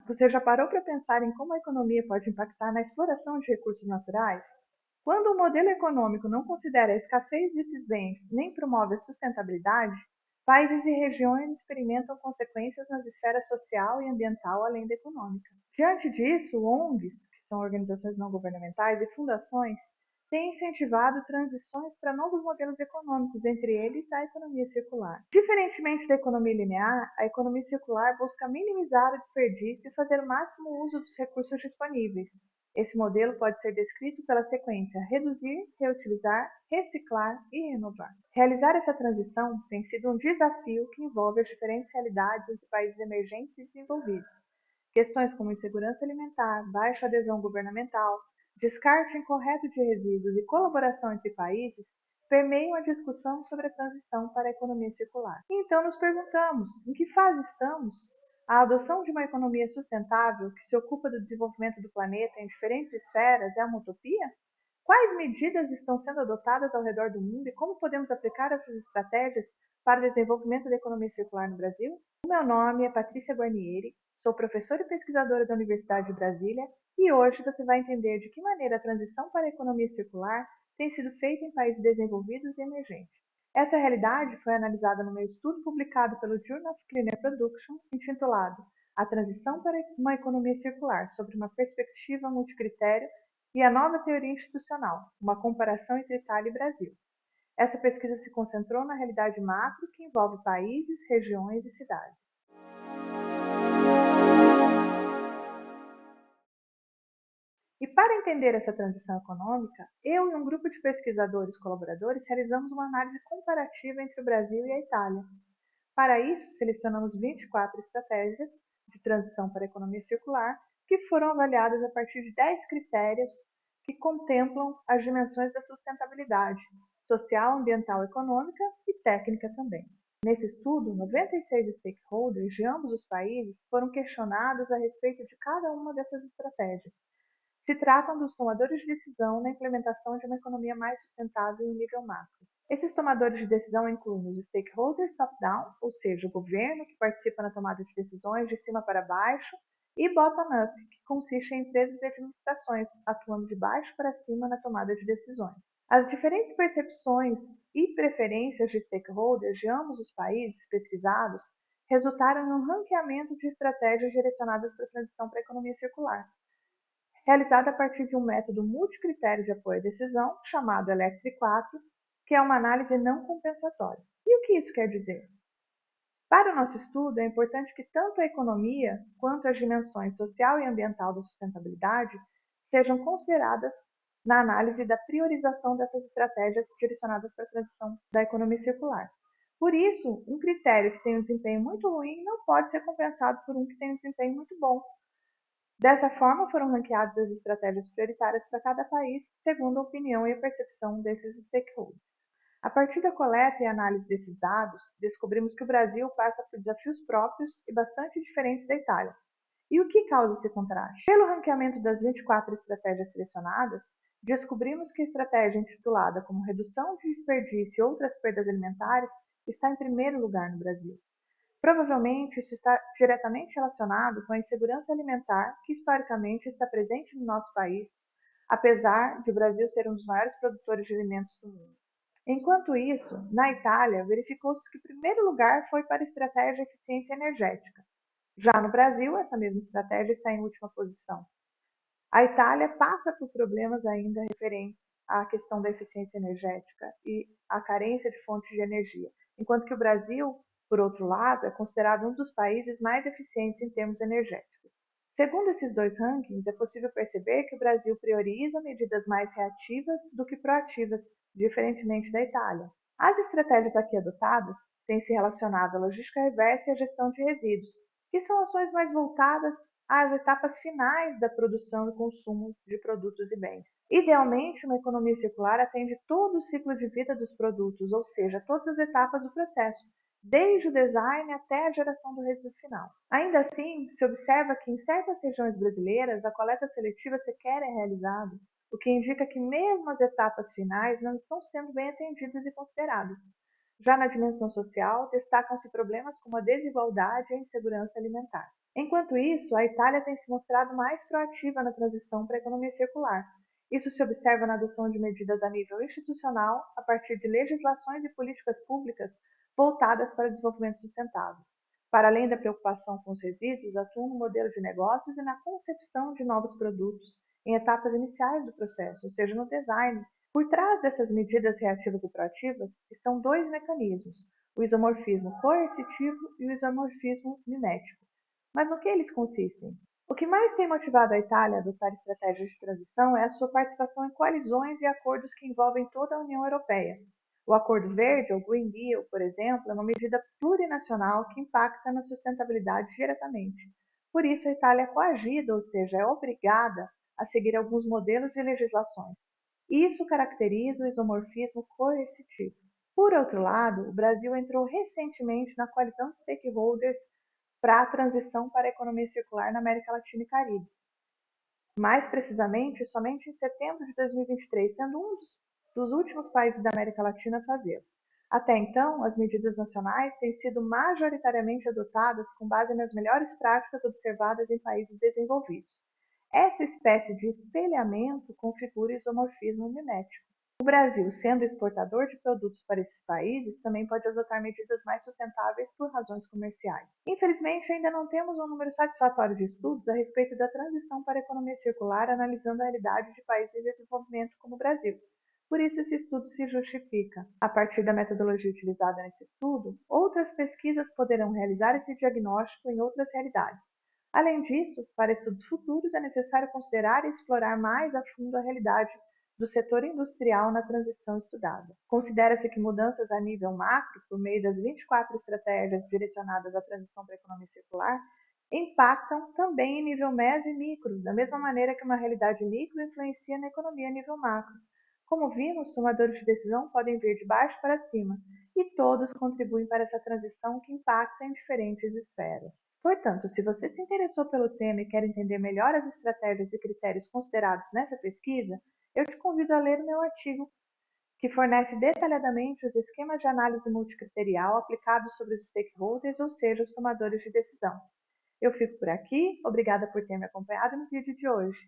Você já parou para pensar em como a economia pode impactar na exploração de recursos naturais? Quando o modelo econômico não considera a escassez desses bens nem promove a sustentabilidade, países e regiões experimentam consequências nas esferas social e ambiental além da econômica. Diante disso, ONGs, que são organizações não governamentais, e fundações têm incentivado transições para novos modelos econômicos, entre eles a economia circular. Diferentemente da economia linear, a economia circular busca minimizar o desperdício e fazer o máximo uso dos recursos disponíveis. Esse modelo pode ser descrito pela sequência reduzir, reutilizar, reciclar e renovar. Realizar essa transição tem sido um desafio que envolve as diferentes realidades entre países emergentes e desenvolvidos. Questões como insegurança alimentar, baixa adesão governamental, descarte incorreto de resíduos e colaboração entre países permeiam a discussão sobre a transição para a economia circular. E então nos perguntamos, em que fase estamos? A adoção de uma economia sustentável que se ocupa do desenvolvimento do planeta em diferentes esferas é uma utopia? Quais medidas estão sendo adotadas ao redor do mundo e como podemos aplicar essas estratégias para o desenvolvimento da economia circular no Brasil? O meu nome é Patrícia Guarnieri, sou professora e pesquisadora da Universidade de Brasília e hoje você vai entender de que maneira a transição para a economia circular tem sido feita em países desenvolvidos e emergentes. Essa realidade foi analisada no meu estudo publicado pelo Journal of Clean Air Production, intitulado A Transição para uma Economia Circular, sobre uma perspectiva multicritério e a nova teoria institucional, uma comparação entre Itália e Brasil. Essa pesquisa se concentrou na realidade macro que envolve países, regiões e cidades. E para entender essa transição econômica, eu e um grupo de pesquisadores colaboradores realizamos uma análise comparativa entre o Brasil e a Itália. Para isso, selecionamos 24 estratégias de transição para a economia circular que foram avaliadas a partir de 10 critérios que contemplam as dimensões da sustentabilidade social, ambiental, econômica e técnica também. Nesse estudo, 96 stakeholders de ambos os países foram questionados a respeito de cada uma dessas estratégias. Se tratam dos tomadores de decisão na implementação de uma economia mais sustentável em nível macro. Esses tomadores de decisão incluem os stakeholders top-down, ou seja, o governo que participa na tomada de decisões de cima para baixo, e bottom-up, que consiste em empresas e administrações atuando de baixo para cima na tomada de decisões. As diferentes percepções e preferências de stakeholders de ambos os países pesquisados resultaram em um ranqueamento de estratégias direcionadas para a transição para a economia circular, realizada a partir de um método multicritério de apoio à decisão, chamado Electri 4, que é uma análise não compensatória. E o que isso quer dizer? Para o nosso estudo, é importante que tanto a economia quanto as dimensões social e ambiental da sustentabilidade sejam consideradas na análise da priorização dessas estratégias direcionadas para a transição da economia circular. Por isso, um critério que tem um desempenho muito ruim não pode ser compensado por um que tem um desempenho muito bom. Dessa forma, foram ranqueadas as estratégias prioritárias para cada país, segundo a opinião e a percepção desses stakeholders. A partir da coleta e análise desses dados, descobrimos que o Brasil passa por desafios próprios e bastante diferentes da Itália. E o que causa esse contraste? Pelo ranqueamento das 24 estratégias selecionadas, descobrimos que a estratégia intitulada como Redução de Desperdício e Outras Perdas Alimentares está em primeiro lugar no Brasil. Provavelmente isso está diretamente relacionado com a insegurança alimentar que historicamente está presente no nosso país, apesar de o Brasil ser um dos maiores produtores de alimentos do mundo. Enquanto isso, na Itália, verificou-se que o primeiro lugar foi para a estratégia de eficiência energética. Já no Brasil, essa mesma estratégia está em última posição. A Itália passa por problemas ainda referentes à questão da eficiência energética e à carência de fontes de energia, enquanto que o Brasil, por outro lado, é considerado um dos países mais eficientes em termos energéticos. Segundo esses dois rankings, é possível perceber que o Brasil prioriza medidas mais reativas do que proativas, diferentemente da Itália. As estratégias aqui adotadas têm se relacionado à logística reversa e à gestão de resíduos, que são ações mais voltadas às etapas finais da produção e consumo de produtos e bens. Idealmente, uma economia circular atende todo o ciclo de vida dos produtos, ou seja, todas as etapas do processo, desde o design até a geração do resíduo final. Ainda assim, se observa que em certas regiões brasileiras a coleta seletiva sequer é realizada, o que indica que mesmo as etapas finais não estão sendo bem atendidas e consideradas. Já na dimensão social, destacam-se problemas como a desigualdade e a insegurança alimentar. Enquanto isso, a Itália tem se mostrado mais proativa na transição para a economia circular. Isso se observa na adoção de medidas a nível institucional, a partir de legislações e políticas públicas voltadas para o desenvolvimento sustentável. Para além da preocupação com os resíduos, atuam no modelo de negócios e na concepção de novos produtos em etapas iniciais do processo, ou seja, no design. Por trás dessas medidas reativas e proativas estão dois mecanismos: o isomorfismo coercitivo e o isomorfismo mimético. Mas no que eles consistem? O que mais tem motivado a Itália a adotar estratégias de transição é a sua participação em coalizões e acordos que envolvem toda a União Europeia. O Acordo Verde, ou Green Deal, por exemplo, é uma medida plurinacional que impacta na sustentabilidade diretamente. Por isso, a Itália é coagida, ou seja, é obrigada a seguir alguns modelos e legislações. Isso caracteriza o isomorfismo coercitivo. Por outro lado, o Brasil entrou recentemente na coalizão de stakeholders para a transição para a economia circular na América Latina e Caribe. Mais precisamente, somente em setembro de 2023, sendo um dos últimos países da América Latina a fazê-lo. Até então, as medidas nacionais têm sido majoritariamente adotadas com base nas melhores práticas observadas em países desenvolvidos. Essa espécie de espelhamento configura o isomorfismo mimético. O Brasil, sendo exportador de produtos para esses países, também pode adotar medidas mais sustentáveis por razões comerciais. Infelizmente, ainda não temos um número satisfatório de estudos a respeito da transição para a economia circular, analisando a realidade de países em desenvolvimento como o Brasil. Por isso, esse estudo se justifica. A partir da metodologia utilizada nesse estudo, outras pesquisas poderão realizar esse diagnóstico em outras realidades. Além disso, para estudos futuros é necessário considerar e explorar mais a fundo a realidade do setor industrial na transição estudada. Considera-se que mudanças a nível macro, por meio das 24 estratégias direcionadas à transição para a economia circular, impactam também em nível médio e micro, da mesma maneira que uma realidade micro influencia na economia a nível macro. Como vimos, tomadores de decisão podem vir de baixo para cima, e todos contribuem para essa transição que impacta em diferentes esferas. Portanto, se você se interessou pelo tema e quer entender melhor as estratégias e critérios considerados nessa pesquisa, eu te convido a ler o meu artigo, que fornece detalhadamente os esquemas de análise multicriterial aplicados sobre os stakeholders, ou seja, os tomadores de decisão. Eu fico por aqui, obrigada por ter me acompanhado no vídeo de hoje.